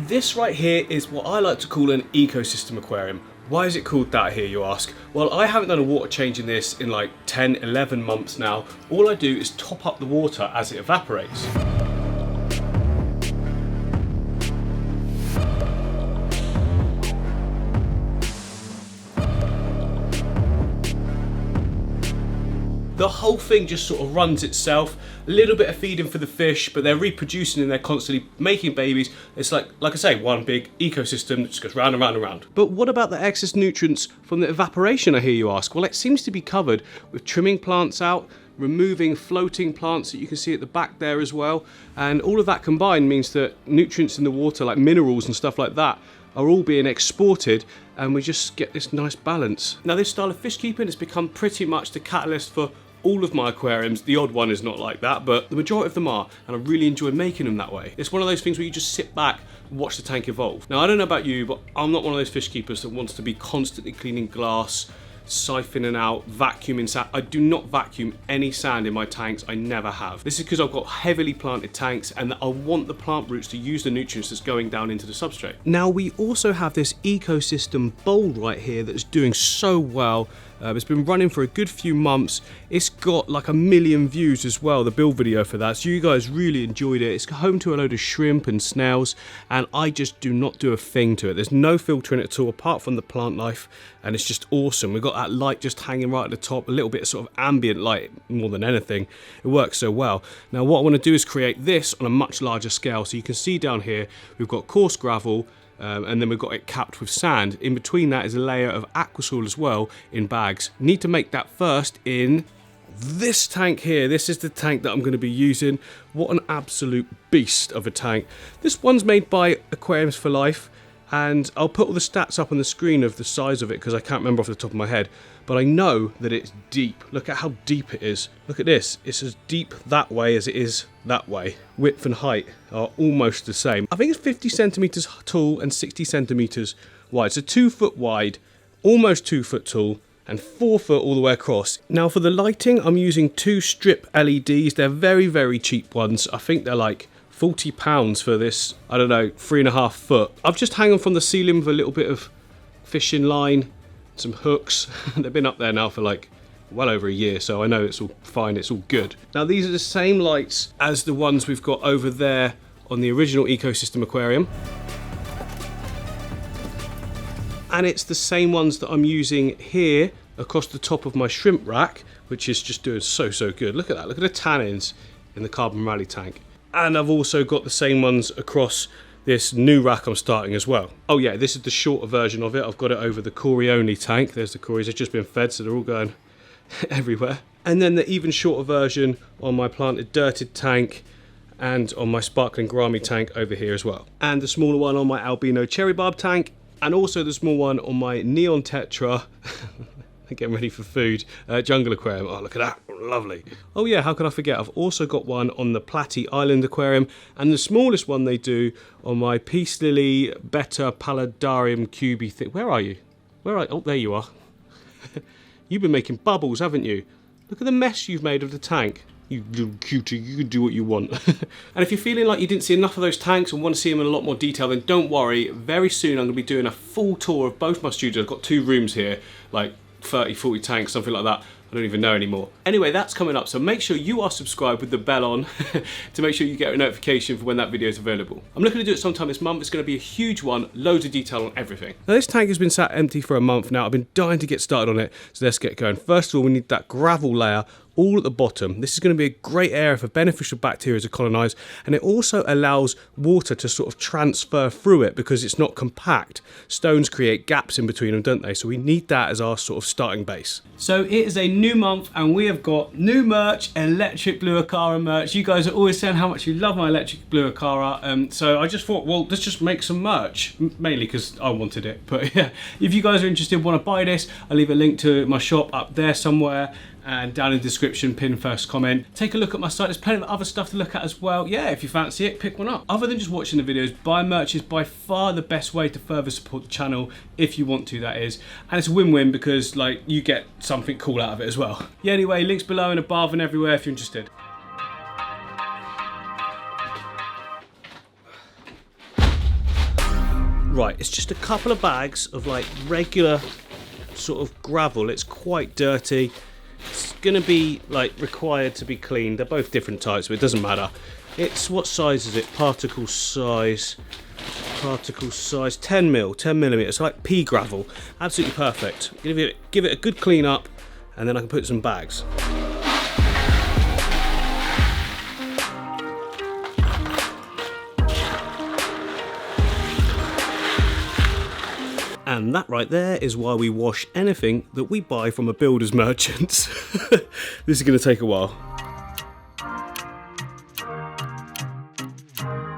This right here is what I like to call an ecosystem aquarium. Why is it called that here, you ask? Well, I haven't done a water change in this in like 10, 11 months now. All I do is top up the water as it evaporates. The whole thing just sort of runs itself. A little bit of feeding for the fish, but they're reproducing and they're constantly making babies. It's like I say, one big ecosystem that just goes round and round and round. But what about the excess nutrients from the evaporation, I hear you ask? Well, it seems to be covered with trimming plants out, removing floating plants that you can see at the back there as well. And all of that combined means that nutrients in the water, like minerals and stuff like that, are all being exported, and we just get this nice balance. Now, this style of fish keeping has become pretty much the catalyst for all of my aquariums. The odd one is not like that, but the majority of them are, and I really enjoy making them that way. It's one of those things where you just sit back and watch the tank evolve. Now, I don't know about you, but I'm not one of those fish keepers that wants to be constantly cleaning glass, siphoning out, vacuuming sand. I do not vacuum any sand in my tanks. I never have. This is because I've got heavily planted tanks and I want the plant roots to use the nutrients that's going down into the substrate. Now, we also have this ecosystem bowl right here that's doing so well. It's been running for a good few months. It's got like 1 million views as well, the build video for that. So you guys really enjoyed it. It's home to a load of shrimp and snails, and I just do not do a thing to it. There's no filter in it at all, apart from the plant life, and it's just awesome. We've got that light just hanging right at the top, a little bit of sort of ambient light more than anything. It works so well. Now, what I want to do is create this on a much larger scale. So you can see down here, we've got coarse gravel, and then we've got it capped with sand. In between that is a layer of aquasoil as well in bags. Need to make that first in this tank here. This is the tank that I'm going to be using. What an absolute beast of a tank. This one's made by Aquariums for Life, and I'll put all the stats up on the screen of the size of it because I can't remember off the top of my head, but I know that it's deep. Look at how deep it is. Look at this. It's as deep that way as it is that way. Width and height are almost the same. I think it's 50 centimeters tall and 60 centimeters wide. So 2 foot wide, almost 2 foot tall, and 4 foot all the way across. Now, for the lighting, I'm using 2 strip LEDs. They're very, very cheap ones. I think they're like £40 for this, I don't know, 3.5 foot. I've just hung them from the ceiling with a little bit of fishing line, some hooks. They've been up there now for like well over a year, so I know it's all fine, it's all good. Now, these are the same lights as the ones we've got over there on the original ecosystem aquarium, and it's the same ones that I'm using here across the top of my shrimp rack, which is just doing so good. Look at that. Look at the tannins in the carbon rally tank. And I've also got the same ones across this new rack I'm starting as well. Oh yeah, this is the shorter version of it. I've got it over the Cory only tank. There's the Corys. They've just been fed, so they're all going everywhere. And then the even shorter version on my planted dirted tank and on my sparkling gourami tank over here as well. And the smaller one on my albino cherry barb tank, and also the small one on my neon tetra getting ready for food jungle aquarium. Oh, look at that, lovely. Oh yeah, how could I forget? I've also got one on the Platy Island aquarium, and the smallest one they do on my Peace Lily Beta Paludarium Cubi thing. Where are you? Where are you? Oh, there you are. You've been making bubbles, haven't you? Look at the mess you've made of the tank. You little cutie, you can do what you want. And if you're feeling like you didn't see enough of those tanks and want to see them in a lot more detail, then don't worry. Very soon I'm going to be doing a full tour of both my studios. I've got 2 rooms here, like 30, 40 tanks, something like that. I don't even know anymore. Anyway, that's coming up, so make sure you are subscribed with the bell on to make sure you get a notification for when that video is available. I'm looking to do it sometime this month. It's going to be a huge one, loads of detail on everything. Now, this tank has been sat empty for a month now. I've been dying to get started on it, so let's get going. First of all, we need that gravel layer all at the bottom. This is going to be a great area for beneficial bacteria to colonize, and it also allows water to sort of transfer through it because it's not compact. Stones create gaps in between them, don't they? So we need that as our sort of starting base. So it is a new month and we have got new merch, electric blue Aquara merch. You guys are always saying how much you love my electric blue Aquara, so I just thought, well, let's just make some merch, mainly because I wanted it. But yeah, if you guys are interested, want to buy this, I'll leave a link to my shop up there somewhere, and down in the description, pin first comment. Take a look at my site. There's plenty of other stuff to look at as well. Yeah, if you fancy it, pick one up. Other than just watching the videos, buying merch is by far the best way to further support the channel, if you want to, that is. And it's a win-win because like you get something cool out of it as well. Yeah, anyway, links below and above and everywhere if you're interested. Right, it's just a couple of bags of like regular sort of gravel. It's quite dirty. It's gonna be like required to be cleaned. They're both different types, but it doesn't matter. It's, what size is it? Particle size 10 millimeters, like pea gravel. Absolutely perfect. Give it a good clean up, and then I can put some bags. And that right there is why we wash anything that we buy from a builder's merchant. This is going to take a while.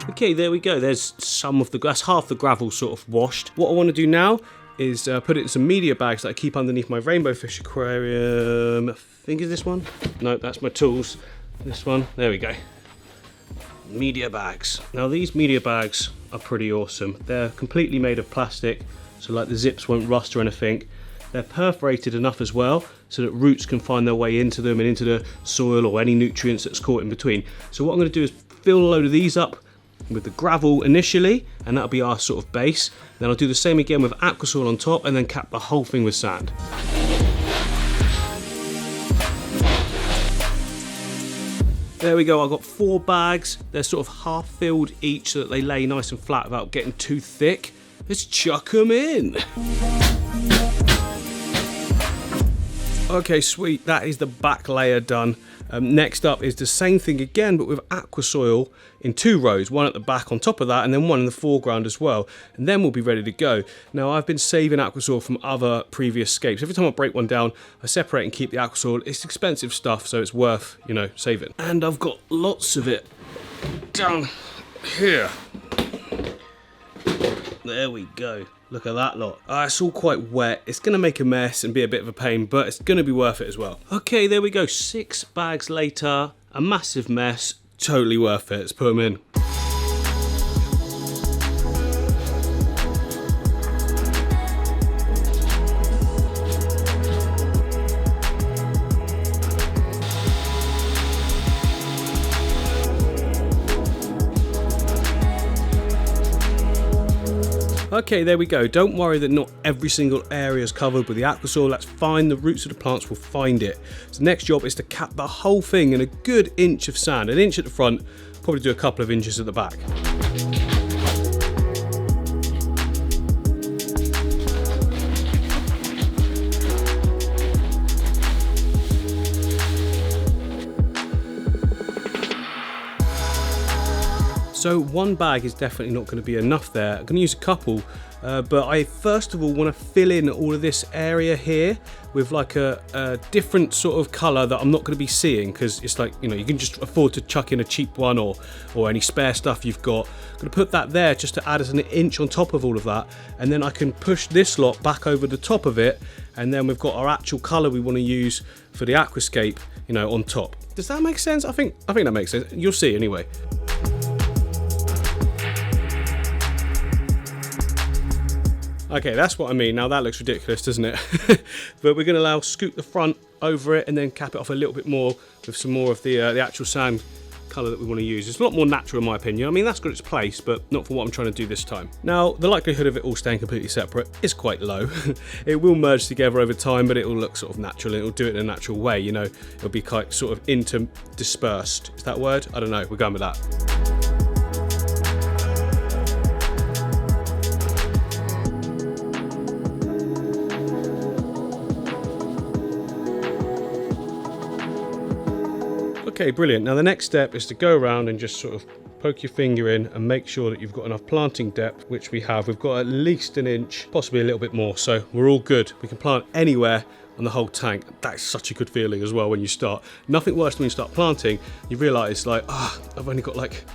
Okay, there we go. There's some of that's half the gravel sort of washed. What I want to do now is put it in some media bags that I keep underneath my rainbow fish aquarium. I think is this one? No, that's my tools. This one. There we go. Media bags. Now these media bags are pretty awesome. They're completely made of plastic, so like the zips won't rust or anything. They're perforated enough as well so that roots can find their way into them and into the soil or any nutrients that's caught in between. So what I'm going to do is fill a load of these up with the gravel initially, and that'll be our sort of base. Then I'll do the same again with aqua soil on top, and then cap the whole thing with sand. There we go, I've got 4 bags. They're sort of half filled each so that they lay nice and flat without getting too thick. Let's chuck them in. Okay, sweet, that is the back layer done. Next up is the same thing again, but with aqua soil in 2 rows, one at the back on top of that, and then one in the foreground as well. And then we'll be ready to go. Now, I've been saving aqua soil from other previous scapes. Every time I break one down, I separate and keep the aqua soil. It's expensive stuff, so it's worth, you know, saving. And I've got lots of it down here. There we go. Look at that lot. It's all quite wet. It's going to make a mess and be a bit of a pain, but it's going to be worth it as well. Okay, there we go. 6 bags later. A massive mess. Totally worth it. Let's put them in. Okay, there we go. Don't worry that not every single area is covered with the aqua soil. That's fine. The roots of the plants will find it. So the next job is to cap the whole thing in a good inch of sand. An inch at the front, probably do a couple of inches at the back. So 1 bag is definitely not going to be enough there. I'm going to use a couple, but I first of all want to fill in all of this area here with like a different sort of colour that I'm not going to be seeing, because it's like, you know, you can just afford to chuck in a cheap one or any spare stuff you've got. I'm going to put that there just to add as an inch on top of all of that, and then I can push this lot back over the top of it, and then we've got our actual colour we want to use for the aquascape, you know, on top. Does that make sense? I think that makes sense. You'll see anyway. Okay, that's what I mean. Now that looks ridiculous, doesn't it? But we're going to scoop the front over it and then cap it off a little bit more with some more of the actual sand colour that we want to use. It's a lot more natural in my opinion. I mean, that's got its place, but not for what I'm trying to do this time. Now, the likelihood of it all staying completely separate is quite low. It will merge together over time, but it will look sort of natural, and it will do it in a natural way, you know. It'll be quite sort of interdispersed. Is that a word? I don't know. We're going with that. Okay, brilliant. Now the next step is to go around and just sort of poke your finger in and make sure that you've got enough planting depth, which we have. We've got at least an inch, possibly a little bit more, so we're all good. We can plant anywhere on the whole tank. That's such a good feeling as well when you start. Nothing worse than when you start planting, you realise like, I've only got like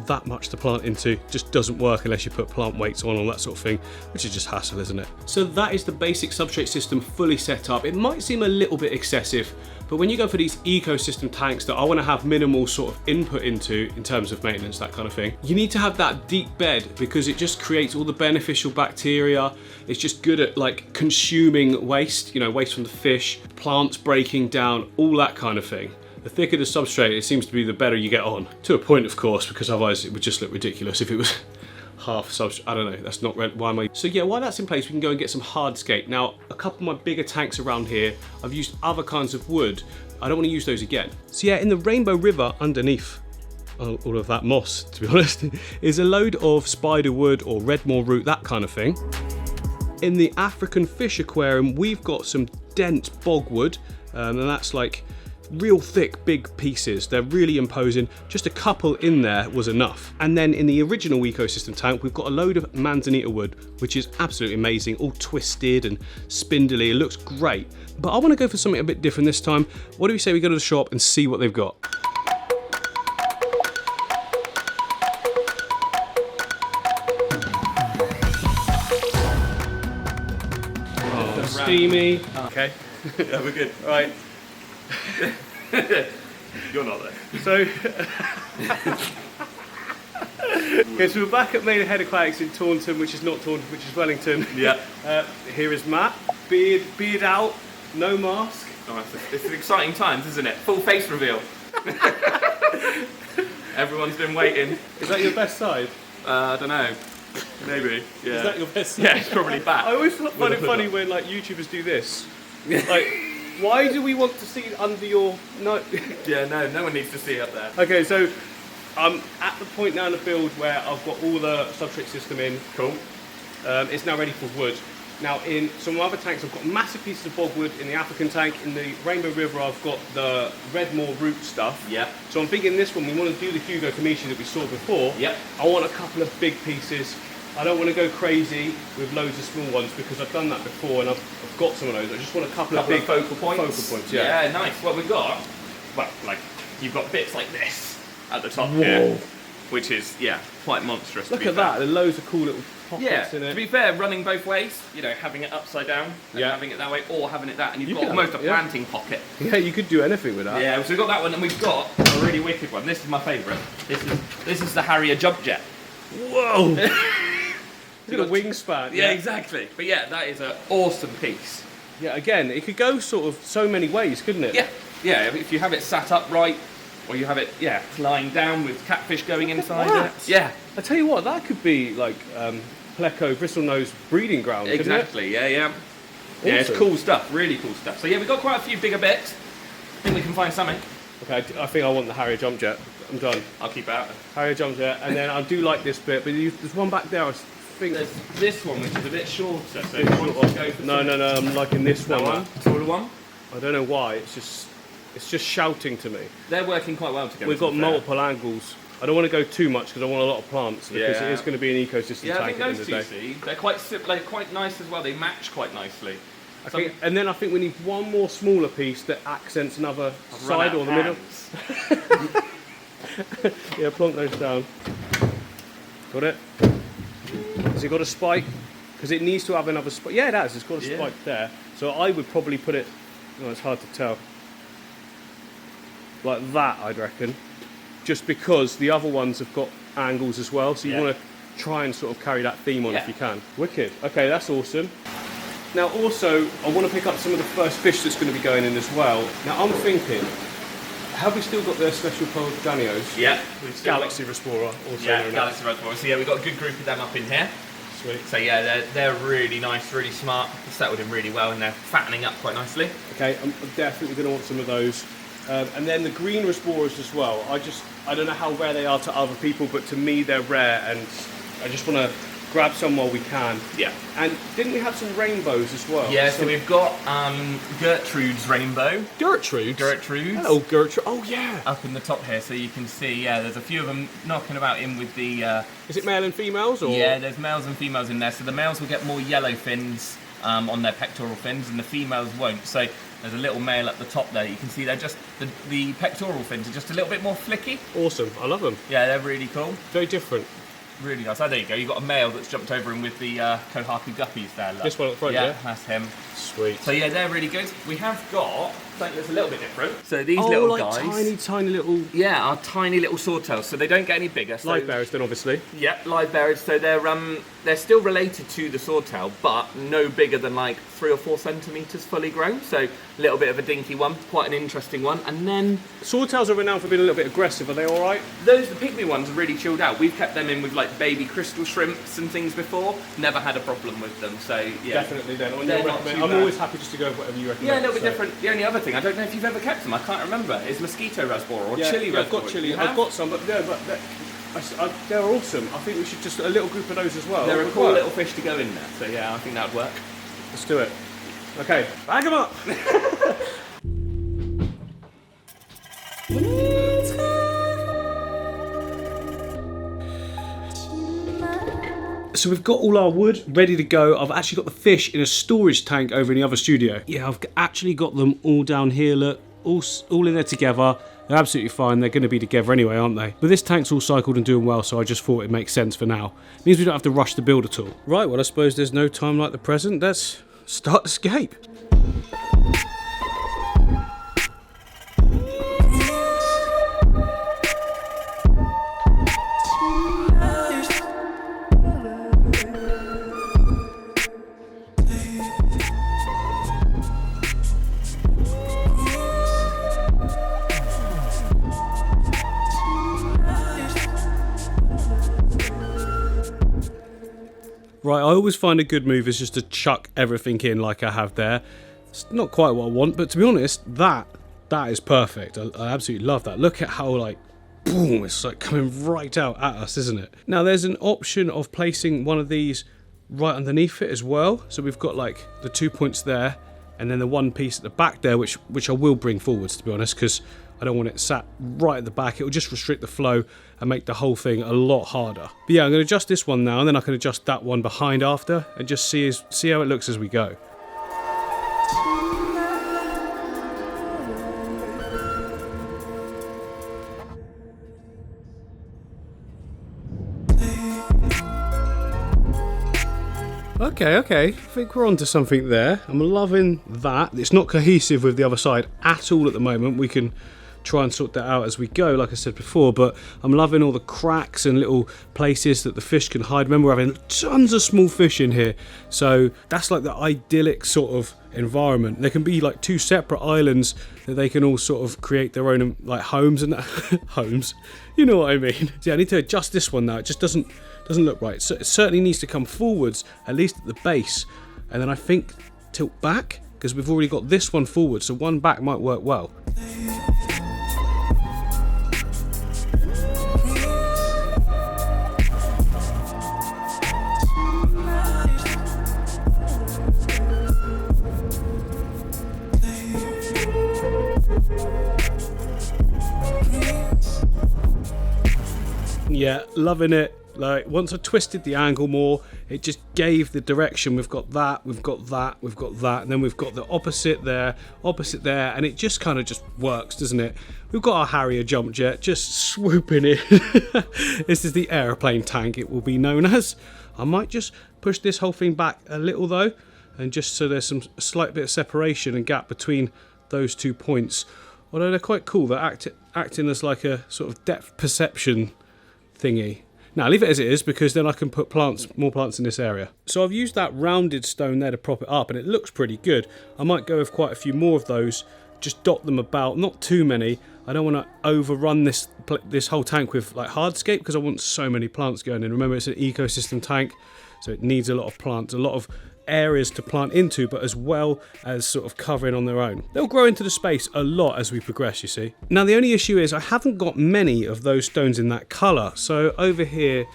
that much to plant into. Just doesn't work unless you put plant weights on that sort of thing, which is just hassle, isn't it? So that is the basic substrate system fully set up. It might seem a little bit excessive, but when you go for these ecosystem tanks that I want to have minimal sort of input into in terms of maintenance, that kind of thing, you need to have that deep bed because it just creates all the beneficial bacteria. It's just good at like consuming waste, you know, waste from the fish, plants breaking down, all that kind of thing. The thicker the substrate, it seems to be the better you get on. To a point, of course, because otherwise it would just look ridiculous if it was half substrate. I don't know, that's not red. Why am I? So yeah, while that's in place, we can go and get some Hardscape. Now, a couple of my bigger tanks around here, I've used other kinds of wood. I don't want to use those again. So yeah, in the Rainbow River underneath all of that moss, to be honest, is a load of spider wood or redmore root, that kind of thing. In the African fish aquarium, we've got some dense bogwood, and that's like real thick, big pieces. They're really imposing. Just a couple in there was enough. And then in the original ecosystem tank, we've got a load of manzanita wood, which is absolutely amazing, all twisted and spindly. It looks great. But I want to go for something a bit different this time. What do we say we go to the shop and see what they've got? Steamy. Okay. Yeah, we're good. Right. You're not there. So, okay, so we're back at Main Head Aquatics in Taunton, which is not Taunton, which is Wellington. Yeah. Here is Matt, beard out, no mask. Oh, it's an exciting times, isn't it? Full face reveal. Everyone's been waiting. Is that your best side? I don't know. Maybe. Yeah. Is that your best side? Yeah, it's probably back. I always find it funny when like YouTubers do this. Like, why do we want to see under your no? Yeah, no one needs to see up there. Okay, so I'm at the point now in the build where I've got all the substrate system in. Cool. It's now ready for wood. Now in some other tanks I've got massive pieces of bogwood. In the African tank, in the Rainbow River I've got the redmore root stuff. Yeah. So I'm thinking this one we want to do the Hugo Kamishi that we saw before. Yep. I want a couple of big pieces. I don't want to go crazy with loads of small ones because I've done that before and I've got some of those. I just want a couple of big focal points. Focal points, yeah. Yeah, nice. Well, we've got, like you've got bits like this at the top Whoa. here, which is quite monstrous. Look at that. There's loads of cool little pockets in it. To be fair, running both ways, you know, having it upside down and having it that way, or having it that, and you've got almost a planting pocket. Yeah, you could do anything with that. Yeah, so we've got that one, and we've got a really wicked one. This is my favourite. This is the Harrier jump jet. Whoa! Look at the wingspan. Yeah, exactly. But yeah, that is an awesome piece. Yeah, again, it could go sort of so many ways, couldn't it? Yeah, yeah. If you have it sat upright, or you have it, lying down with catfish going inside it. Yeah. I tell you what, that could be like Pleco, bristlenose breeding ground. Exactly. Couldn't it? Yeah. Awesome. Yeah, it's cool stuff. Really cool stuff. So yeah, we've got quite a few bigger bits. I think we can find something. Okay, I think I want the Harrier jump jet. I'm done. I'll keep it out. Harrier jump jet, and then I do like this bit, but there's one back there. I think there's this one, which is a bit shorter. So no, I'm liking this one. Taller one. I don't know why. It's just shouting to me. They're working quite well together. We've got multiple angles. I don't want to go too much because I want a lot of plants because it is going to be an ecosystem tank at the end of the day. See, they're quite nice as well. They match quite nicely. And then I think we need one more smaller piece that accents another side or the middle. Yeah, plonk those down. Got it? Has it got a spike? Because it needs to have another spike. Yeah, it has. It's got a spike there. So I would probably put it. Oh, it's hard to tell. Like that, I'd reckon. Just because the other ones have got angles as well. So you want to try and sort of carry that theme on if you can. Wicked. Okay, that's awesome. Now also, I want to pick up some of the first fish that's going to be going in as well. Now I'm thinking, have we still got their special colored Danios? Yeah. Galaxy Respora also. Yeah, Galaxy Respora. So yeah, we've got a good group of them up in here. Sweet. So yeah, they're really nice, really smart. They're settled in really well and they're fattening up quite nicely. Okay, I'm definitely going to want some of those. And then the green Resporas as well. I don't know how rare they are to other people, but to me they're rare and I just want to grab some while we can. Yeah. And didn't we have some rainbows as well? Yeah, so we've got Gertrude's rainbow. Gertrude's? Gertrude's. Oh, Gertrude. Oh, yeah. Up in the top here, so you can see, there's a few of them knocking about in with the... Is it male and females? Or? Yeah, there's males and females in there. So the males will get more yellow fins on their pectoral fins, and the females won't. So there's a little male at the top there. You can see they're just, the pectoral fins are just a little bit more flicky. Awesome. I love them. Yeah, they're really cool. Very different. Really nice. Oh, there you go. You've got a male that's jumped over in with the Kohaku guppies there. Look. This one at the front, yeah? That's him. Sweet. So yeah, they're really good. We have got something that's a little bit different. So these Oh, little like guys, tiny little yeah, are tiny little swordtails. So they don't get any bigger. So, live bearers then, obviously. yeah, live bearers. So they're still related to the swordtail, but no bigger than like 3 or 4 centimeters fully grown. So a little bit of a dinky one, quite an interesting one. And then Swordtails are renowned for being a little bit aggressive. Are they all right? the pygmy ones are really chilled out. We've kept them in with like baby crystal shrimps and things before. Never had a problem with them. So yeah, Definitely then. On They're your not recommend, too I'm bad. always happy just to go with whatever you recommend. yeah, a little bit so. different. The only other thing, I don't know if you've ever kept them. I can't remember. Is mosquito raspberry or Yeah, chili yeah, I've raspberry? got chili. You I've have? got some, but no, but they're awesome. I think we should just a little group of those as well. They're a Would cool work. little fish to go in there. So yeah, I think that would work. Let's do it. Okay, bag them up. So we've got all our wood ready to go. I've actually got the fish in a storage tank over in the other studio. Yeah, I've actually got them all down here, look, all in there together. They're absolutely fine. They're going to be together anyway, aren't they? But this tank's all cycled and doing well, so I just thought it makes sense for now. It means we don't have to rush the build at all. Right, well, I suppose there's no time like the present. Let's start Escape. Right, I always find a good move is just to chuck everything in like I have there. It's not quite what I want, but to be honest, that is perfect. I absolutely love that. Look at how, like, boom, it's like coming right out at us, isn't it? Now, there's an option of placing one of these right underneath it as well. So we've got, like, the 2 points there, and then the one piece at the back there, which I will bring forwards, to be honest, because I don't want it sat right at the back. It will just restrict the flow and make the whole thing a lot harder. But yeah, I'm going to adjust this one now, and then I can adjust that one behind after, and just see how it looks as we go. Okay, I think we're onto something there. I'm loving that. It's not cohesive with the other side at all at the moment. We can try and sort that out as we go, like I said before, but I'm loving all the cracks and little places that the fish can hide. Remember, we're having tons of small fish in here, so that's like the idyllic sort of environment. There can be like 2 separate islands that they can all sort of create their own like homes and that. Homes, you know what I mean. So yeah, I need to adjust this one now. It just doesn't look right. So it certainly needs to come forwards, at least at the base, and then I think tilt back, because we've already got this one forward, so one back might work well. Yeah, loving it. Like, once I twisted the angle more, it just gave the direction. We've got that, we've got that, we've got that, and then we've got the opposite there, and it just kind of just works, doesn't it? We've got our Harrier jump jet just swooping in. This is the aeroplane tank, it will be known as. I might just push this whole thing back a little though, and just so there's a slight bit of separation and gap between those 2 points. Although they're quite cool, they're acting as like a sort of depth perception thingy. Now leave it as it is, because then I can put more plants in this area. So I've used that rounded stone there to prop it up, and it looks pretty good. I might go with quite a few more of those, just dot them about, not too many. I don't want to overrun this whole tank with like Hardscape, because I want so many plants going in. Remember, it's an ecosystem tank, so it needs a lot of plants, a lot of areas to plant into, but as well as sort of covering on their own. They'll grow into the space a lot as we progress, you see. Now the only issue is I haven't got many of those stones in that colour. So over here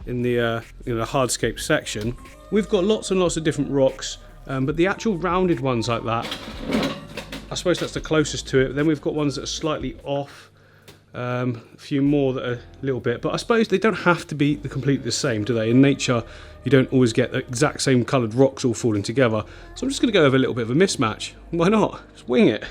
in the Hardscape section, we've got lots and lots of different rocks, but the actual rounded ones like that, I suppose that's the closest to it. Then we've got ones that are slightly off, a few more that are a little bit, but I suppose they don't have to be completely the same, do they? In nature, you don't always get the exact same coloured rocks all falling together. So I'm just going to go over a little bit of a mismatch. Why not? Just wing it.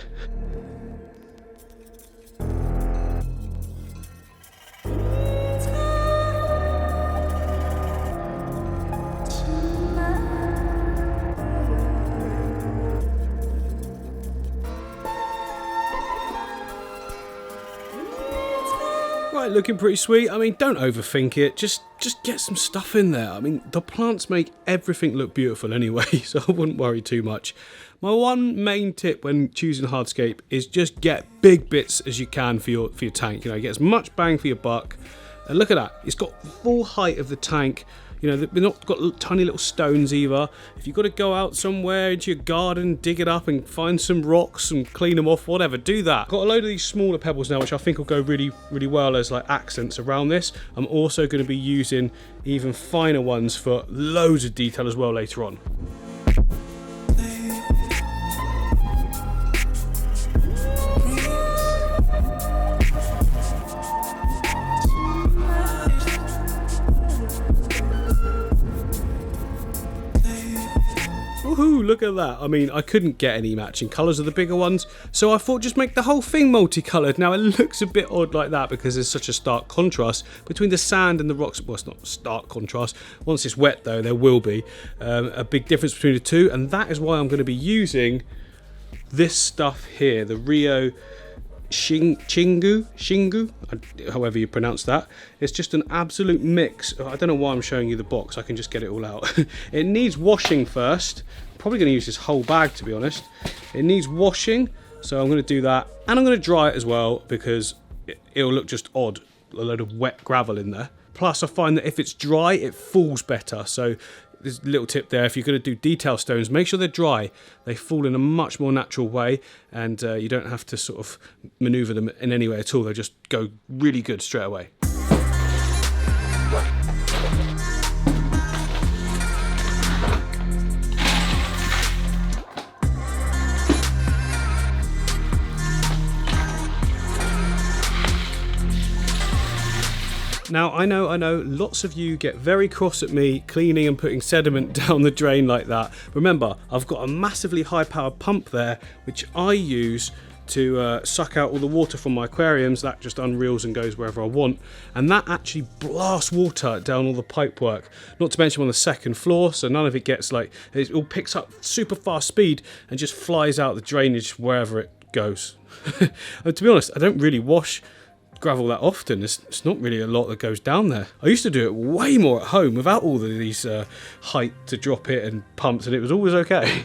Right, looking pretty sweet. I mean, don't overthink it. Just get some stuff in there. I mean, the plants make everything look beautiful anyway, so I wouldn't worry too much. My one main tip when choosing Hardscape is just get big bits as you can for your tank. You know, get as much bang for your buck. And look at that. It's got full height of the tank. You know, we've not got tiny little stones either. If you've got to go out somewhere into your garden, dig it up and find some rocks and clean them off, whatever, do that. Got a load of these smaller pebbles now, which I think will go really, really well as like accents around this. I'm also going to be using even finer ones for loads of detail as well later on. Woohoo, look at that. I mean, I couldn't get any matching colours of the bigger ones, so I thought just make the whole thing multicoloured. Now, it looks a bit odd like that because there's such a stark contrast between the sand and the rocks. Well, it's not stark contrast. Once it's wet, though, there will be a big difference between the two, and that is why I'm going to be using this stuff here, the Rio Shingu, however you pronounce that. It's just an absolute mix. I don't know why I'm showing you the box. I can just get it all out. It needs washing first. I'm probably going to use this whole bag, to be honest. It needs washing, so I'm going to do that, and I'm going to dry it as well because it'll look just odd, a load of wet gravel in there. Plus, I find that if it's dry, it falls better. So there's a little tip there. If you're going to do detail stones, make sure they're dry. They fall in a much more natural way, and you don't have to sort of maneuver them in any way at all. They just go really good straight away. Now, I know, lots of you get very cross at me cleaning and putting sediment down the drain like that. Remember, I've got a massively high-powered pump there, which I use to suck out all the water from my aquariums. That just unreels and goes wherever I want. And that actually blasts water down all the pipework. Not to mention on the second floor, so none of it gets like, it all picks up super fast speed and just flies out the drainage wherever it goes. And to be honest, I don't really wash gravel that often. It's not really a lot that goes down there. I used to do it way more at home without all of these height to drop it and pumps, and it was always okay.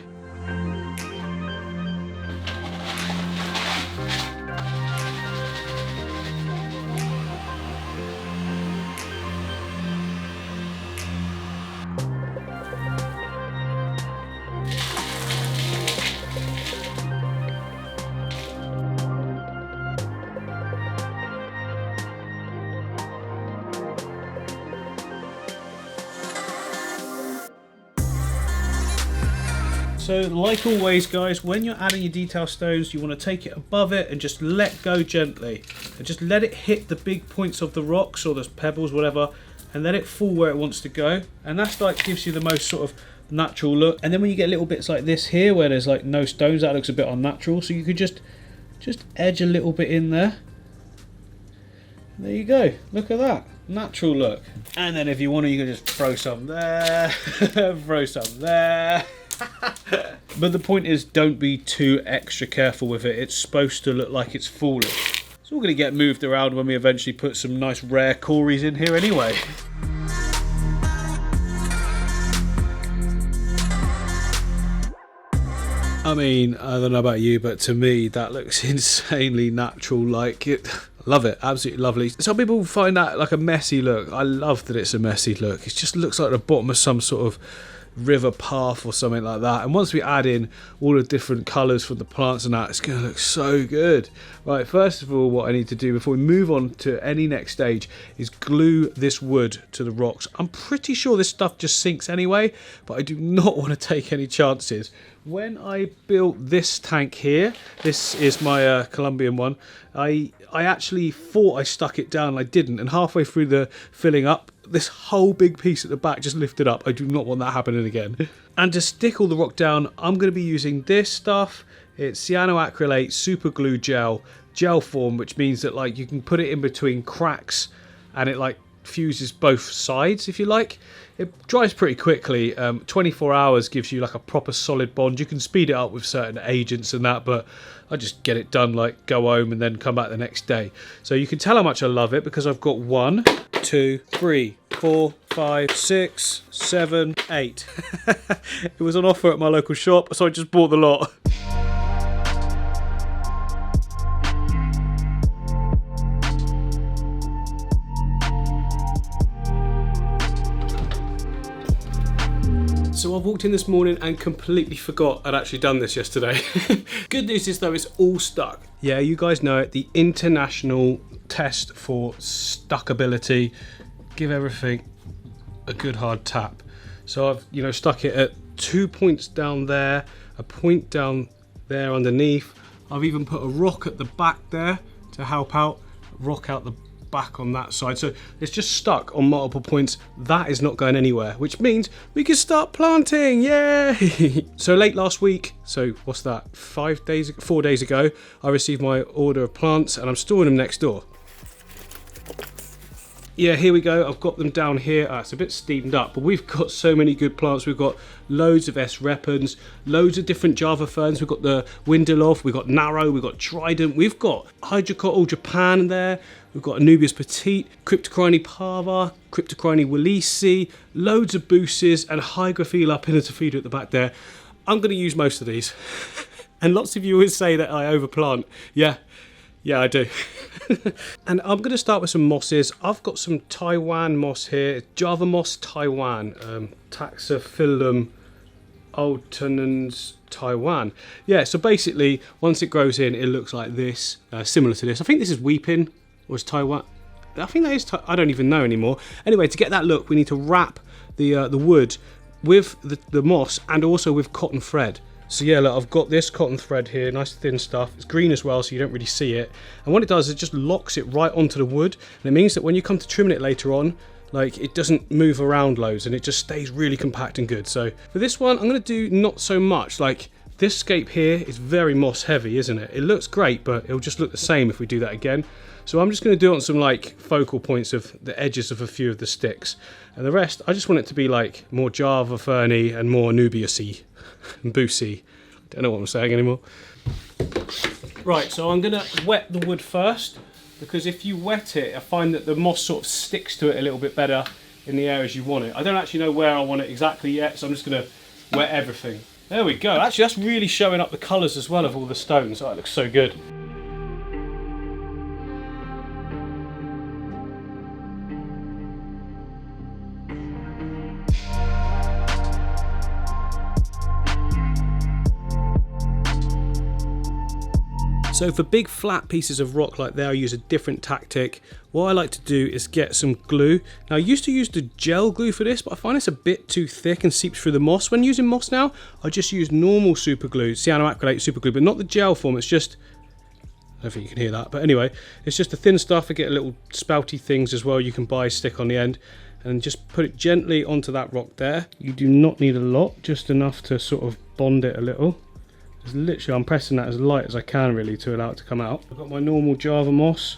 So like always guys, when you're adding your detail stones, you want to take it above it and just let go gently. And just let it hit the big points of the rocks or the pebbles, whatever, and let it fall where it wants to go. And that's like gives you the most sort of natural look. And then when you get little bits like this here where there's like no stones, that looks a bit unnatural. So you could just edge a little bit in there. There you go, look at that, natural look. And then if you want to, you can just throw some there, throw some there. But the point is, don't be too extra careful with it. It's supposed to look like it's falling. It's all going to get moved around when we eventually put some nice rare cories in here anyway. I mean, I don't know about you, but to me that looks insanely natural. Like it, love it, absolutely lovely. Some people find that like a messy look. I love that it's a messy look. It just looks like the bottom of some sort of river path or something like that. And once we add in all the different colours from the plants and that, it's going to look so good. Right, first of all, what I need to do before we move on to any next stage is glue this wood to the rocks. I'm pretty sure this stuff just sinks anyway, but I do not want to take any chances. When I built this tank here, this is my Colombian one, I actually thought I stuck it down, I didn't, and halfway through the filling up, this whole big piece at the back just lifted up. I do not want that happening again. And to stick all the rock down, I'm going to be using this stuff. It's cyanoacrylate super glue gel form, which means that like you can put it in between cracks and it like fuses both sides, if you like. It dries pretty quickly. 24 hours gives you like a proper solid bond. You can speed it up with certain agents and that, but I just get it done, like go home and then come back the next day. So you can tell how much I love it because I've got 1, 2, 3, 4, 5, 6, 7, 8. It was on offer at my local shop, so I just bought the lot. So I've walked in this morning and completely forgot I'd actually done this yesterday. Good news is though, it's all stuck. Yeah, you guys know it, the international test for stuckability. Give everything a good hard tap. So I've stuck it at 2 points down there, a point down there underneath. I've even put a rock at the back there to help out, rock out the back on that side, so it's just stuck on multiple points. That is not going anywhere, which means we can start planting. Yay! So late last week, so what's that, 4 days ago, I received my order of plants and I'm storing them next door. Yeah, here we go. I've got them down here. It's a bit steamed up, but we've got so many good plants. We've got loads of S. repens, loads of different Java ferns. We've got the Windelov, we've got Nano, we've got Trident, we've got Hydrocotyle Japan there, we've got Anubias Petite, Cryptocoryne parva, Cryptocoryne willisi, loads of BUSINESS, and Hygrophila pinnatophyta at the back there. I'm going to use most of these. And lots of you always say that I overplant. Yeah, I do. And I'm going to start with some mosses. I've got some Taiwan moss here. Java moss Taiwan. Taxophyllum alternans Taiwan. Yeah, so basically, once it grows in, it looks like this. Similar to this. I think this is Weeping, or is Taiwan? I think that is, I don't even know anymore. Anyway, to get that look, we need to wrap the wood with the moss and also with cotton thread. So yeah, look, I've got this cotton thread here, nice thin stuff. It's green as well, so you don't really see it. And what it does is it just locks it right onto the wood. And it means that when you come to trimming it later on, like, it doesn't move around loads and it just stays really compact and good. So for this one, I'm going to do not so much. Like, this scape here is very moss heavy, isn't it? It looks great, but it'll just look the same if we do that again. So I'm just going to do it on some like focal points of the edges of a few of the sticks. And the rest, I just want it to be like more Java ferny and more Anubias-y and BUSY. Don't know what I'm saying anymore. Right, so I'm going to wet the wood first, because if you wet it, I find that the moss sort of sticks to it a little bit better in the areas you want it. I don't actually know where I want it exactly yet, so I'm just going to wet everything. There we go. Actually, that's really showing up the colours as well of all the stones. Oh, it looks so good. So for big flat pieces of rock like that, I use a different tactic. What I like to do is get some glue. Now I used to use the gel glue for this, but I find it's a bit too thick and seeps through the moss. When using moss now, I just use normal super glue, cyanoacrylate super glue, but not the gel form. It's just, I don't think you can hear that, but anyway, it's just the thin stuff. I get little spouty things as well you can buy, stick on the end, and just put it gently onto that rock there. You do not need a lot, just enough to sort of bond it a little. Literally, I'm pressing that as light as I can really to allow it to come out. I've got my normal Java moss,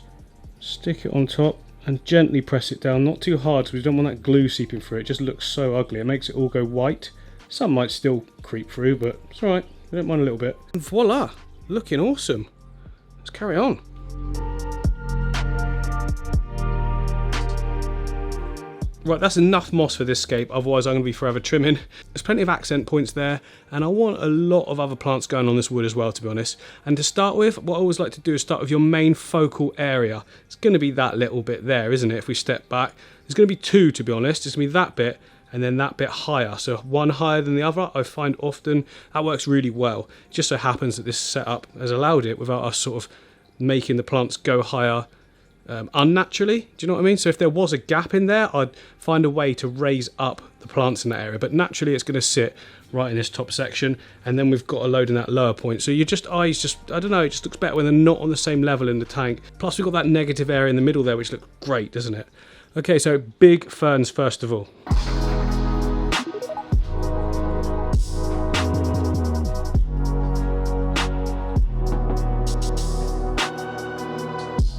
stick it on top and gently press it down, not too hard, because we don't want that glue seeping through. It just looks so ugly. It makes it all go white. Some might still creep through, but it's alright. I don't mind a little bit. And voila, looking awesome. Let's carry on. Right, that's enough moss for this scape, otherwise I'm going to be forever trimming. There's plenty of accent points there, and I want a lot of other plants going on this wood as well, to be honest. And to start with, what I always like to do is start with your main focal area. It's going to be that little bit there, isn't it, if we step back? There's going to be two, to be honest. It's going to be that bit, and then that bit higher. So one higher than the other, I find often that works really well. It just so happens that this setup has allowed it without us sort of making the plants go higher unnaturally. Do you know what I mean? So if there was a gap in there, I'd find a way to raise up the plants in that area, but naturally it's going to sit right in this top section, and then we've got a load in that lower point. So your eyes just, I don't know, it just looks better when they're not on the same level in the tank. Plus we've got that negative area in the middle there, which looks great, doesn't it? Okay, so big ferns first of all.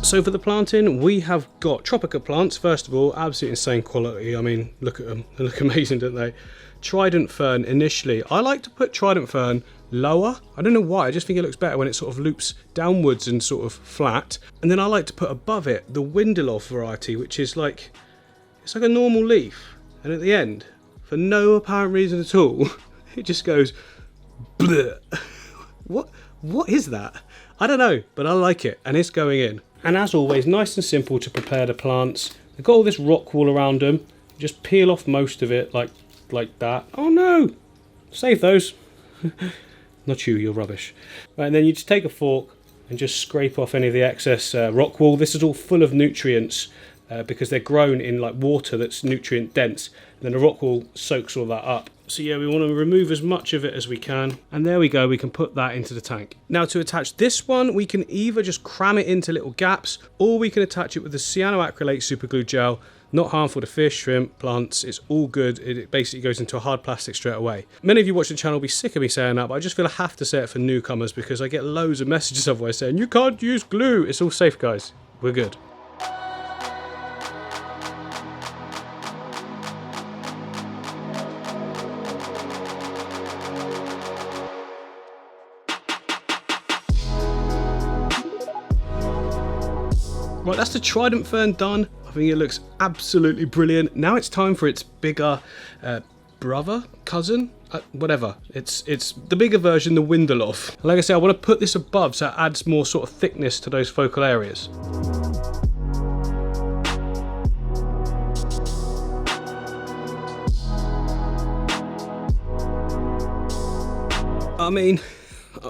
So for the planting, we have got tropical plants. First of all, absolutely insane quality. I mean, look at them. They look amazing, don't they? Trident fern initially. I like to put trident fern lower. I don't know why. I just think it looks better when it sort of loops downwards and sort of flat. And then I like to put above it the Windelof variety, which is like, it's like a normal leaf. And at the end, for no apparent reason at all, it just goes bleh. What is that? I don't know, but I like it, and it's going in. And as always, nice and simple to prepare the plants. They've got all this rock wool around them. Just peel off most of it, like that. Oh no! Save those. Not you, you're rubbish. Right, and then you just take a fork and just scrape off any of the excess rock wool. This is all full of nutrients because they're grown in like water that's nutrient dense. And then the rock wool soaks all that up. So yeah, we want to remove as much of it as we can. And there we go, we can put that into the tank. Now to attach this one, we can either just cram it into little gaps, or we can attach it with the cyanoacrylate superglue gel. Not harmful to fish, shrimp, plants, it's all good. It basically goes into a hard plastic straight away. Many of you watching the channel will be sick of me saying that, but I just feel I have to say it for newcomers because I get loads of messages otherwise saying, you can't use glue. It's all safe, guys. We're good. Right, that's the trident fern done. I think it looks absolutely brilliant. Now it's time for its bigger brother, cousin, whatever. It's the bigger version, the Windelof. Like I said, I want to put this above so it adds more sort of thickness to those focal areas. I mean,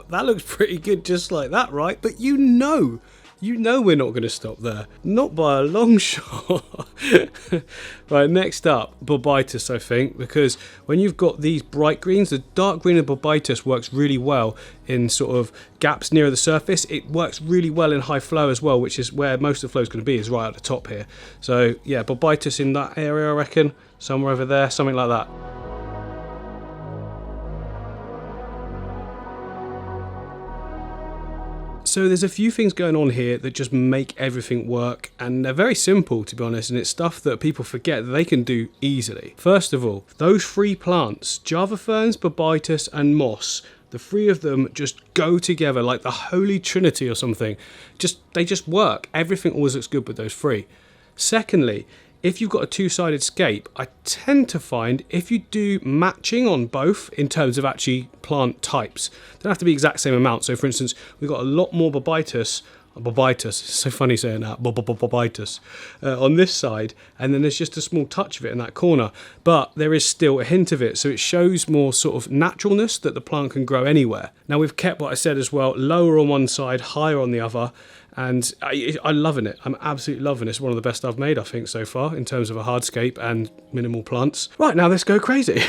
that looks pretty good just like that, right? But you know we're not going to stop there. Not by a long shot. Right, next up, Bobitus, I think, because when you've got these bright greens, the dark green of Bobitus works really well in sort of gaps nearer the surface. It works really well in high flow as well, which is where most of the flow is going to be, is right at the top here. So yeah, Bobitus in that area, I reckon. Somewhere over there, something like that. So there's a few things going on here that just make everything work, and they're very simple, to be honest, and it's stuff that people forget that they can do easily. First of all, those three plants, Java ferns, Bobitus and moss, the three of them just go together like the Holy Trinity or something. They just work. Everything always looks good with those three. Secondly, if you've got a two-sided scape, I tend to find if you do matching on both in terms of actually plant types, they don't have to be exact same amount. So for instance, we've got a lot more Bobitus, it's so funny saying that, Bobitus, on this side, and then there's just a small touch of it in that corner, but there is still a hint of it, so it shows more sort of naturalness that the plant can grow anywhere. Now we've kept what I said as well, lower on one side, higher on the other, and I'm loving it. I'm absolutely loving it. It's one of the best I've made, I think, so far, in terms of a hardscape and minimal plants. Right, now let's go crazy.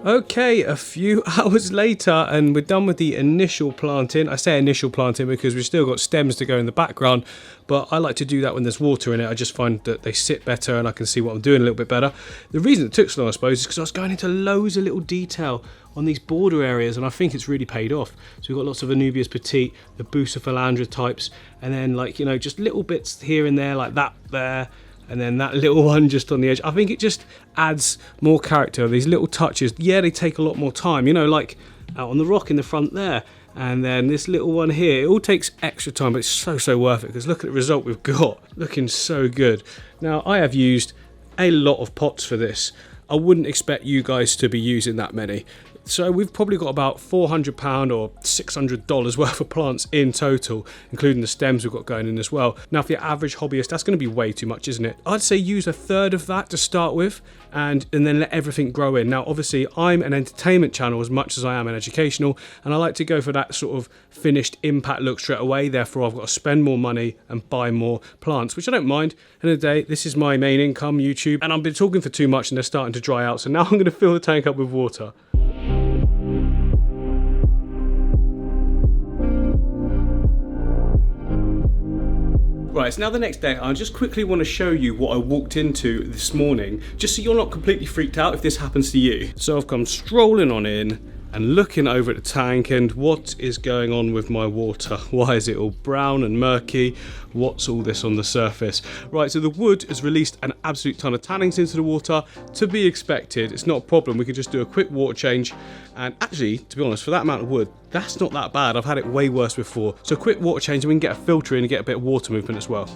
Okay, a few hours later and we're done with the initial planting. I say initial planting because we've still got stems to go in the background, but I like to do that when there's water in it. I just find that they sit better and I can see what I'm doing a little bit better. The reason it took so long, I suppose, is because I was going into loads of little detail on these border areas, and I think it's really paid off. So we've got lots of Anubias petite, the Busa types, and then, like, you know, just little bits here and there like that there. and then that little one just on the edge. I think it just adds more character. These little touches, yeah, they take a lot more time, you know, like out on the rock in the front there. And then this little one here, it all takes extra time, but it's so worth it, because look at the result we've got. Looking so good. Now, I have used a lot of pots for this. I wouldn't expect you guys to be using that many. So we've probably got about £400 or $600 worth of plants in total, including the stems we've got going in as well. Now, for your average hobbyist, that's going to be way too much, isn't it? I'd say use a third of that to start with, and then let everything grow in. Now, obviously, I'm an entertainment channel as much as I am an educational, and I like to go for that sort of finished impact look straight away. Therefore, I've got to spend more money and buy more plants, which I don't mind. End of the day, this is my main income, YouTube, and I've been talking for too much and they're starting to dry out. So now I'm going to fill the tank up with water. Right, it's now the next day. I just quickly want to show you what I walked into this morning, just so you're not completely freaked out if this happens to you. So I've come strolling on in and looking over at the tank, and what is going on with my water? Why is it all brown and murky? What's all this on the surface? Right, so the wood has released an absolute ton of tannins into the water. To be expected, it's not a problem. We can just do a quick water change, and actually, to be honest, for that amount of wood, that's not that bad. I've had it way worse before. So a quick water change, and we can get a filter in and get a bit of water movement as well.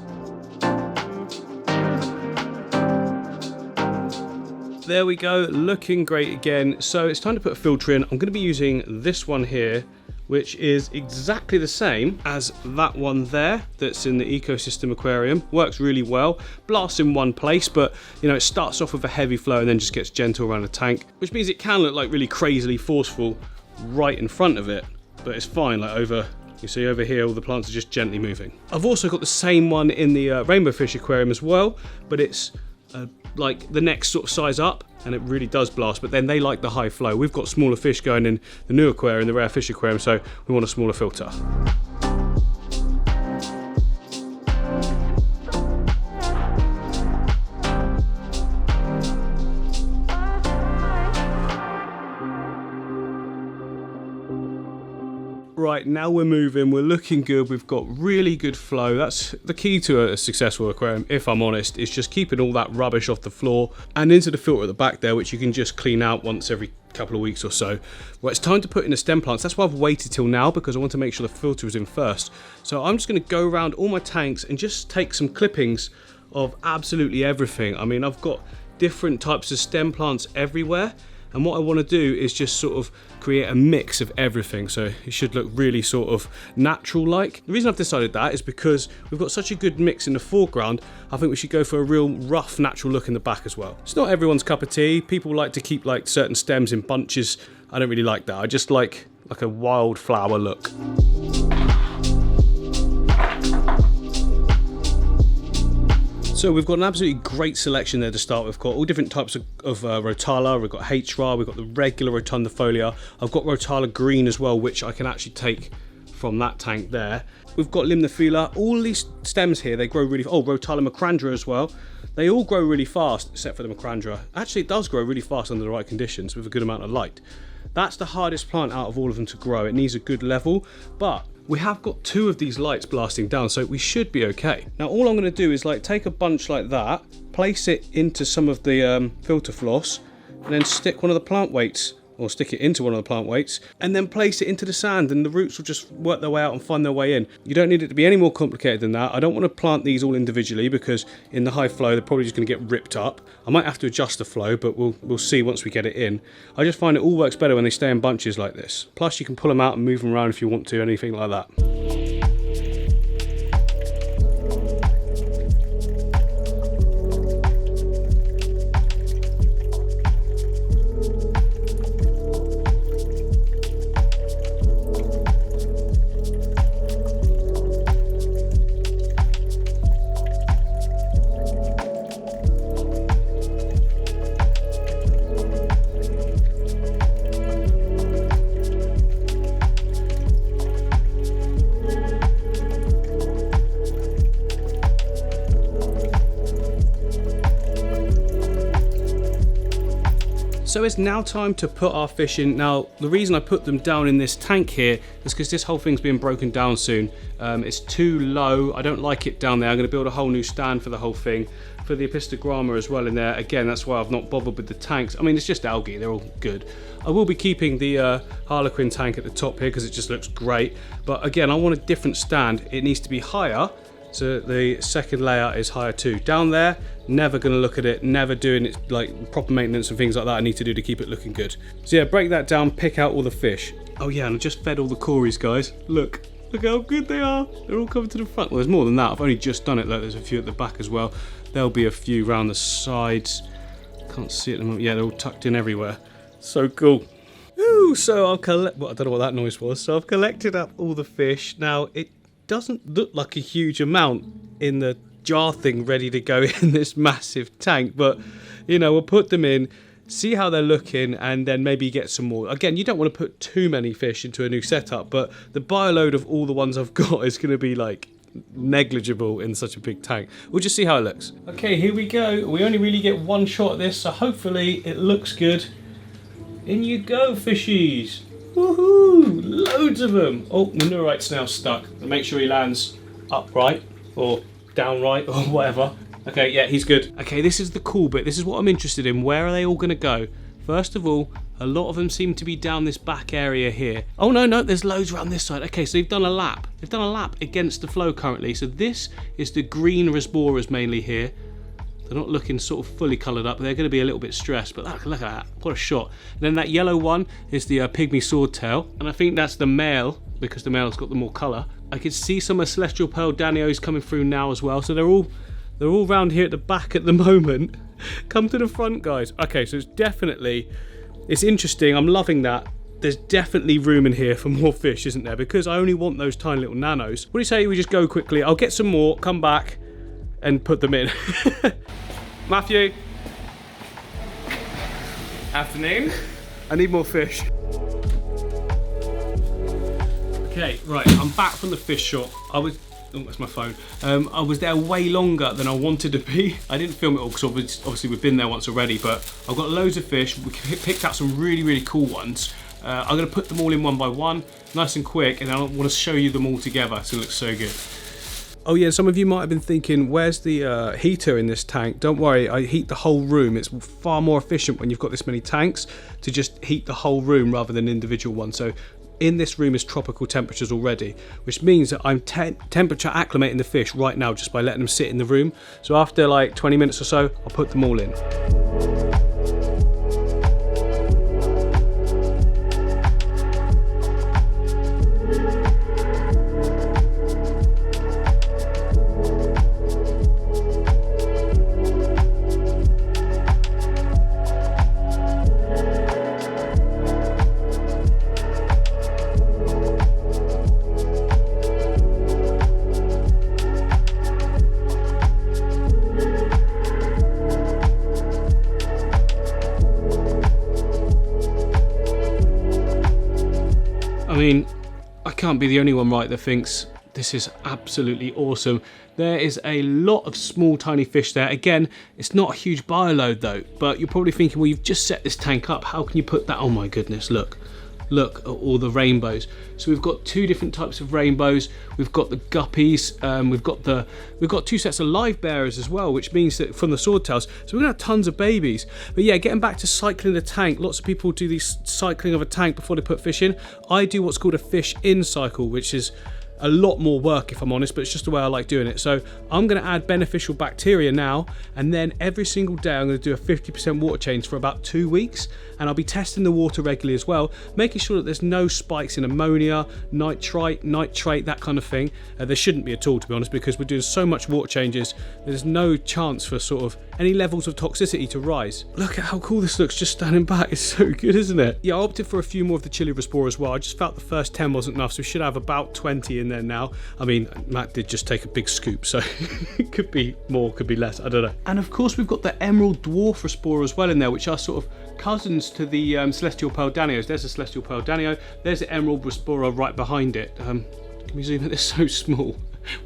There we go, looking great again. So it's time to put a filter in. I'm going to be using this one here, which is exactly the same as that one there that's in the ecosystem aquarium. Works really well, blasts in one place, but you know, it starts off with a heavy flow and then just gets gentle around the tank, which means it can look like really crazily forceful right in front of it, but it's fine. Like you see over here, all the plants are just gently moving. I've also got the same one in the rainbow fish aquarium as well, but it's like the next sort of size up, and it really does blast, but then they like the high flow. We've got smaller fish going in the new aquarium, the rare fish aquarium, so we want a smaller filter. Right, now we're moving, we're looking good, we've got really good flow. That's the key to a successful aquarium, if I'm honest, is just keeping all that rubbish off the floor and into the filter at the back there, which you can just clean out once every couple of weeks or so. Well, it's time to put in the stem plants. That's why I've waited till now, because I want to make sure the filter is in first. So I'm just going to go around all my tanks and just take some clippings of absolutely everything. I mean, I've got different types of stem plants everywhere, and what I want to do is just sort of create a mix of everything, so it should look really sort of natural like. The reason I've decided that is because we've got such a good mix in the foreground. I think we should go for a real rough natural look in the back as well. It's not everyone's cup of tea. People like to keep like certain stems in bunches. I don't really like that. I just like a wildflower look. So we've got an absolutely great selection there to start with. We've got all different types of rotala. We've got HRA, we've got the regular rotundifolia. I've got rotala green as well, which I can actually take from that tank there. We've got limnophila. All these stems here, they grow really, rotala macrandra as well. They all grow really fast, except for the macrandra. Actually, it does grow really fast under the right conditions with a good amount of light. That's the hardest plant out of all of them to grow. It needs a good level, but we have got 2 of these lights blasting down, so we should be okay. Now all I'm going to do is like take a bunch like that, place it into some of the filter floss, and then stick one of the plant weights, or stick it into one of the plant weights, and then place it into the sand, and the roots will just work their way out and find their way in. You don't need it to be any more complicated than that. I don't want to plant these all individually, because in the high flow they're probably just going to get ripped up. I might have to adjust the flow, but we'll see once we get it in. I just find it all works better when they stay in bunches like this. Plus you can pull them out and move them around if you want to, anything like that. So it's now time to put our fish in. Now, the reason I put them down in this tank here is because this whole thing's being broken down soon. It's too low. I don't like it down there. I'm going to build a whole new stand for the whole thing. For the Epistogramma as well in there. Again, that's why I've not bothered with the tanks. I mean, it's just algae. They're all good. I will be keeping the Harlequin tank at the top here because it just looks great. But again, I want a different stand. It needs to be higher. So the second layer is higher too. Down there, never going to look at it, never doing it like proper maintenance and things like that I need to do to keep it looking good. So yeah, break that down, pick out all the fish. Oh yeah, and I just fed all the cories, guys. Look how good they are. They're all coming to the front. Well, there's more than that. I've only just done it. Look, there's a few at the back as well. There'll be a few around the sides. Can't see it at the moment. Yeah, they're all tucked in everywhere. So cool. Ooh, so I'll collect... Well, I don't know what that noise was. So I've collected up all the fish. Now, it doesn't look like a huge amount in the jar thing ready to go in this massive tank. But, you know, we'll put them in, see how they're looking, and then maybe get some more. Again, you don't want to put too many fish into a new setup, but the bioload of all the ones I've got is going to be like negligible in such a big tank. We'll just see how it looks. Okay, here we go. We only really get one shot at this, so hopefully it looks good. In you go, fishies. Woohoo! Loads of them. Oh, the Neurite's now stuck. Make sure he lands upright or downright or whatever. Okay, yeah, he's good. Okay, this is the cool bit. This is what I'm interested in. Where are they all going to go? First of all, a lot of them seem to be down this back area here. Oh, no, there's loads around this side. Okay, so they've done a lap. They've done a lap against the flow currently. So this is the green Rasboras mainly here. They're not looking sort of fully coloured up. They're going to be a little bit stressed, but look at that. What a shot. And then that yellow one is the pygmy swordtail. And I think that's the male, because the male's got the more colour. I can see some of Celestial Pearl Danios coming through now as well. So they're all round here at the back at the moment. Come to the front, guys. Okay, so it's interesting. I'm loving that. There's definitely room in here for more fish, isn't there? Because I only want those tiny little nanos. What do you say we just go quickly? I'll get some more, come back, and put them in. Matthew. Afternoon. I need more fish. Okay, right, I'm back from the fish shop. Oh, that's my phone. I was there way longer than I wanted to be. I didn't film it all because obviously we've been there once already, but I've got loads of fish. We picked out some really, really cool ones. I'm going to put them all in one by one, nice and quick, and I want to show you them all together, so it looks so good. Oh yeah, some of you might have been thinking, where's the heater in this tank? Don't worry, I heat the whole room. It's far more efficient when you've got this many tanks to just heat the whole room rather than individual ones. So in this room is tropical temperatures already, which means that I'm temperature acclimating the fish right now just by letting them sit in the room. So after like 20 minutes or so, I'll put them all in. I mean, I can't be the only one, right, that thinks this is absolutely awesome. There is a lot of small, tiny fish there. Again, it's not a huge bioload though, but you're probably thinking, well, you've just set this tank up. How can you put that? Oh my goodness, look at all the rainbows. So we've got two different types of rainbows. We've got the guppies. We've got two sets of live bearers as well, which means that from the swordtails. So we're gonna have tons of babies. But yeah, getting back to cycling the tank. Lots of people do this cycling of a tank before they put fish in. I do what's called a fish in cycle, which is a lot more work if I'm honest, but it's just the way I like doing it. So I'm going to add beneficial bacteria now, and then every single day I'm going to do a 50% water change for about 2 weeks, and I'll be testing the water regularly as well, making sure that there's no spikes in ammonia, nitrite, that kind of thing. There shouldn't be at all, to be honest, because we're doing so much water changes. There's no chance for sort of any levels of toxicity to rise. Look at how cool this looks just standing back. It's so good, isn't it? Yeah, I opted for a few more of the chili Raspora as well. I just felt the first 10 wasn't enough, so we should have about 20 in there now. I mean, Matt did just take a big scoop, so it could be more, could be less, I don't know. And of course we've got the Emerald Dwarf Raspora as well in there, which are sort of cousins to the Celestial Pearl Danios. There's the Celestial Pearl Danio, there's the Emerald Raspora right behind it. Can we zoom in? It's so small.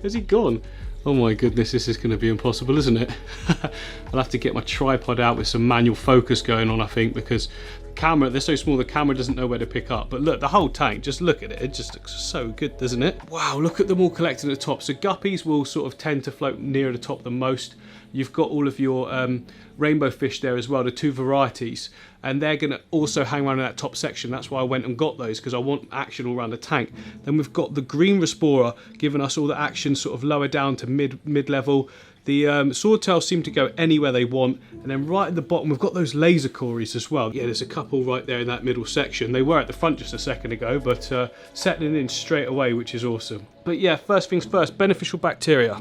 Where's he gone? Oh my goodness, this is going to be impossible, isn't it? I'll have to get my tripod out with some manual focus going on, I think, because the camera, they're so small the camera doesn't know where to pick up. But look, the whole tank, just look at it. It just looks so good, doesn't it? Wow, look at them all collected at the top. So guppies will sort of tend to float nearer the top than most. You've got all of your rainbow fish there as well, the 2 varieties, and they're going to also hang around in that top section. That's why I went and got those, because I want action all around the tank. Then we've got the green Resporer giving us all the action sort of lower down to mid-level. The swordtails seem to go anywhere they want, and then right at the bottom we've got those laser cories as well. Yeah, there's a couple right there in that middle section. They were at the front just a second ago, but settling in straight away, which is awesome. But yeah, first things first, beneficial bacteria.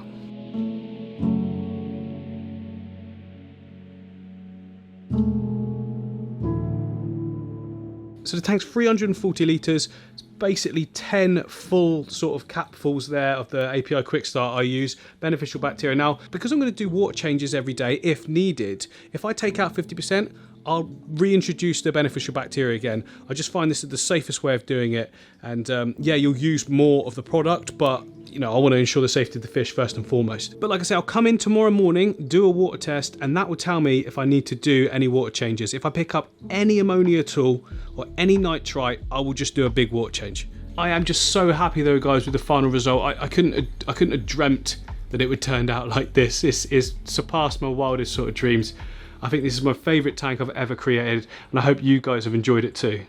So the tank's 340 litres, it's basically 10 full sort of capfuls there of the API Quick Start I use, beneficial bacteria. Now, because I'm going to do water changes every day if needed, if I take out 50%, I'll reintroduce the beneficial bacteria again. I just find this is the safest way of doing it, and yeah, you'll use more of the product, but you know, I want to ensure the safety of the fish first and foremost. But like I say, I'll come in tomorrow morning, do a water test, and that will tell me if I need to do any water changes. If I pick up any ammonia at all or any nitrite, I will just do a big water change. I am just so happy though, guys, with the final result. I couldn't have dreamt that it would turn out like this. This is surpassed my wildest sort of dreams. I think this is my favourite tank I've ever created, and I hope you guys have enjoyed it too.